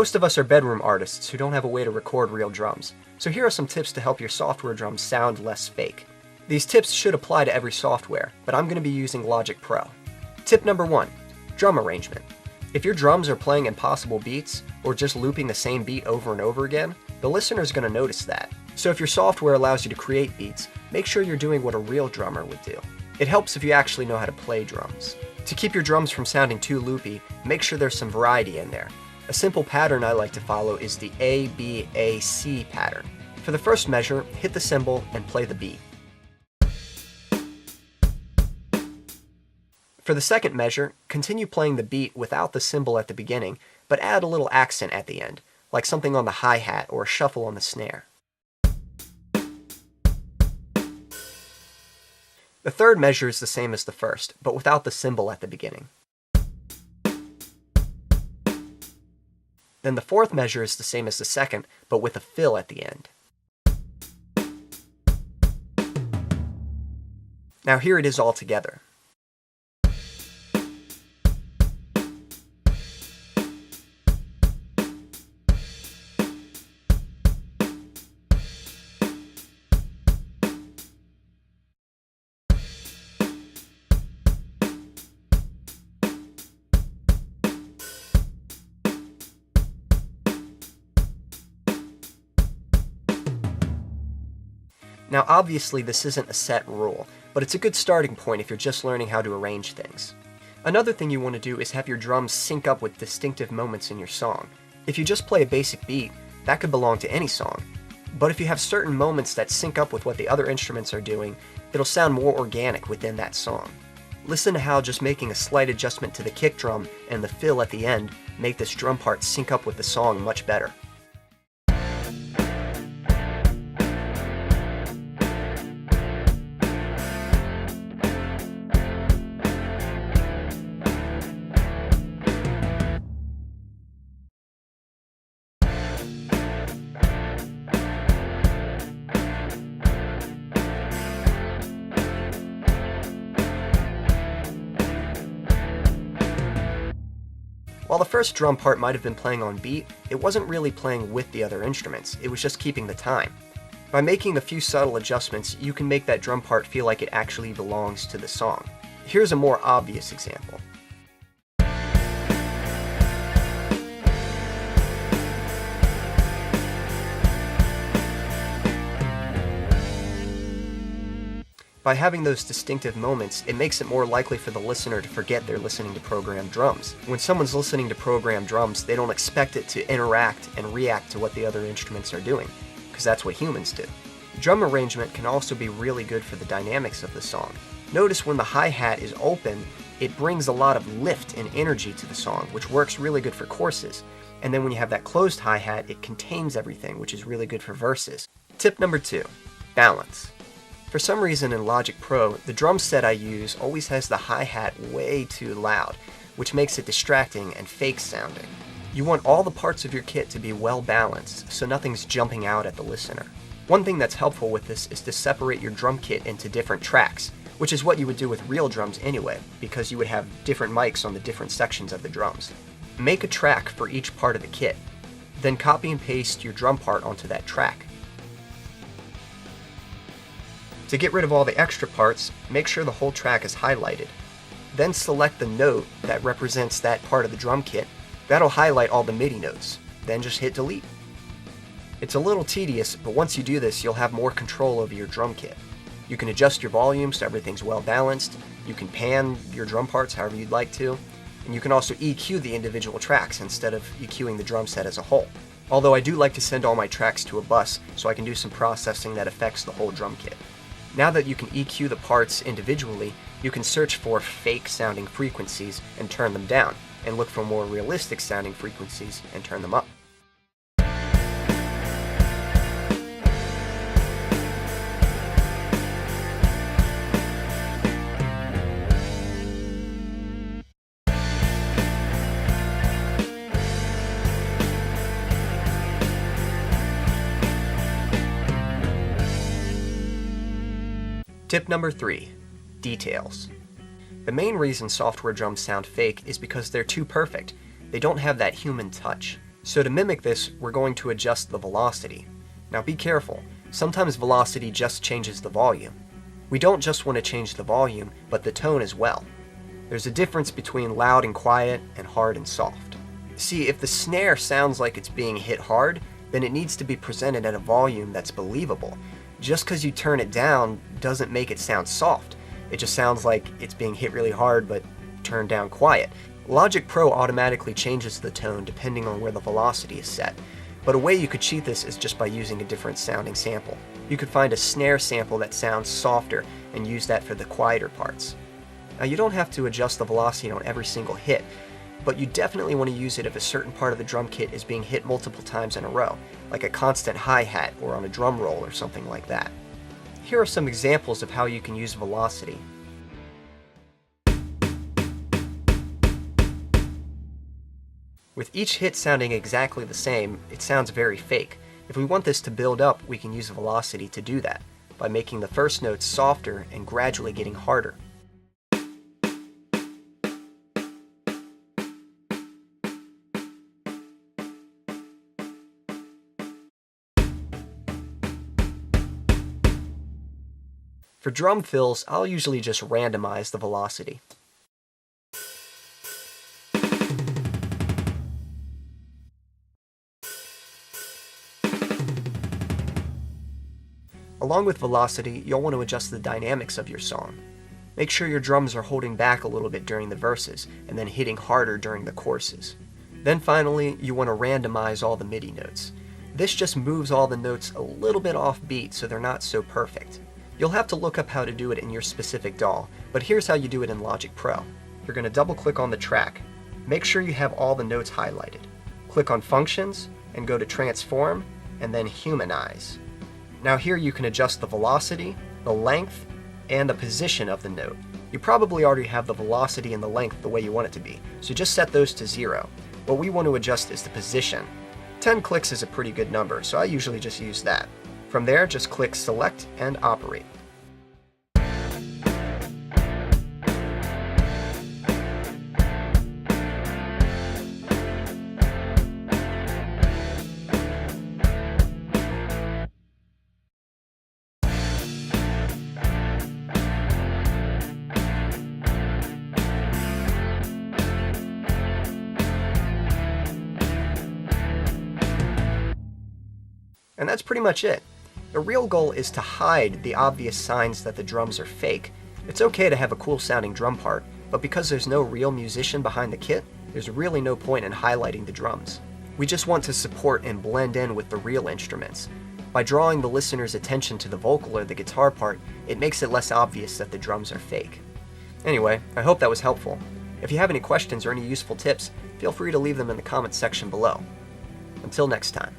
Most of us are bedroom artists who don't have a way to record real drums, so here are some tips to help your software drums sound less fake. These tips should apply to every software, but I'm going to be using Logic Pro. Tip number 1. Drum arrangement. If your drums are playing impossible beats, or just looping the same beat over and over again, the listener's going to notice that. So if your software allows you to create beats, make sure you're doing what a real drummer would do. It helps if you actually know how to play drums. To keep your drums from sounding too loopy, make sure there's some variety in there. A simple pattern I like to follow is the A-B-A-C pattern. For the first measure, hit the cymbal and play the beat. For the second measure, continue playing the beat without the cymbal at the beginning, but add a little accent at the end, like something on the hi-hat or a shuffle on the snare. The third measure is the same as the first, but without the cymbal at the beginning. Then the fourth measure is the same as the second, but with a fill at the end. Now here it is all together. Now obviously this isn't a set rule, but it's a good starting point if you're just learning how to arrange things. Another thing you want to do is have your drums sync up with distinctive moments in your song. If you just play a basic beat, that could belong to any song. But if you have certain moments that sync up with what the other instruments are doing, it'll sound more organic within that song. Listen to how just making a slight adjustment to the kick drum and the fill at the end make this drum part sync up with the song much better. While the first drum part might have been playing on beat, it wasn't really playing with the other instruments, it was just keeping the time. By making a few subtle adjustments, you can make that drum part feel like it actually belongs to the song. Here's a more obvious example. By having those distinctive moments, it makes it more likely for the listener to forget they're listening to programmed drums. When someone's listening to programmed drums, they don't expect it to interact and react to what the other instruments are doing, because that's what humans do. Drum arrangement can also be really good for the dynamics of the song. Notice when the hi-hat is open, it brings a lot of lift and energy to the song, which works really good for choruses. And then when you have that closed hi-hat, it contains everything, which is really good for verses. Tip number 2, balance. For some reason in Logic Pro, the drum set I use always has the hi-hat way too loud, which makes it distracting and fake sounding. You want all the parts of your kit to be well balanced, so nothing's jumping out at the listener. One thing that's helpful with this is to separate your drum kit into different tracks, which is what you would do with real drums anyway, because you would have different mics on the different sections of the drums. Make a track for each part of the kit, then copy and paste your drum part onto that track. To get rid of all the extra parts, make sure the whole track is highlighted. Then select the note that represents that part of the drum kit. That'll highlight all the MIDI notes. Then just hit delete. It's a little tedious, but once you do this, you'll have more control over your drum kit. You can adjust your volume so everything's well balanced. You can pan your drum parts however you'd like to. And you can also EQ the individual tracks instead of EQing the drum set as a whole. Although I do like to send all my tracks to a bus so I can do some processing that affects the whole drum kit. Now that you can EQ the parts individually, you can search for fake sounding frequencies and turn them down, and look for more realistic sounding frequencies and turn them up. Tip number 3, details. The main reason software drums sound fake is because they're too perfect. They don't have that human touch. So to mimic this, we're going to adjust the velocity. Now be careful, sometimes velocity just changes the volume. We don't just want to change the volume, but the tone as well. There's a difference between loud and quiet and hard and soft. See, if the snare sounds like it's being hit hard, then it needs to be presented at a volume that's believable. Just because you turn it down doesn't make it sound soft. It just sounds like it's being hit really hard but turned down quiet. Logic Pro automatically changes the tone depending on where the velocity is set. But a way you could cheat this is just by using a different sounding sample. You could find a snare sample that sounds softer and use that for the quieter parts. Now you don't have to adjust the velocity on every single hit, but you definitely want to use it if a certain part of the drum kit is being hit multiple times in a row, like a constant hi-hat or on a drum roll or something like that. Here are some examples of how you can use velocity. With each hit sounding exactly the same, it sounds very fake. If we want this to build up, we can use velocity to do that, by making the first notes softer and gradually getting harder. For drum fills, I'll usually just randomize the velocity. Along with velocity, you'll want to adjust the dynamics of your song. Make sure your drums are holding back a little bit during the verses, and then hitting harder during the choruses. Then finally, you want to randomize all the MIDI notes. This just moves all the notes a little bit off beat so they're not so perfect. You'll have to look up how to do it in your specific DAW, but here's how you do it in Logic Pro. You're going to double click on the track. Make sure you have all the notes highlighted. Click on Functions, and go to Transform, and then Humanize. Now here you can adjust the velocity, the length, and the position of the note. You probably already have the velocity and the length the way you want it to be, so just set those to 0. What we want to adjust is the position. 10 clicks is a pretty good number, so I usually just use that. From there, just click Select and Operate. And that's pretty much it. The real goal is to hide the obvious signs that the drums are fake. It's okay to have a cool sounding drum part, but because there's no real musician behind the kit, there's really no point in highlighting the drums. We just want to support and blend in with the real instruments. By drawing the listener's attention to the vocal or the guitar part, it makes it less obvious that the drums are fake. Anyway, I hope that was helpful. If you have any questions or any useful tips, feel free to leave them in the comments section below. Until next time.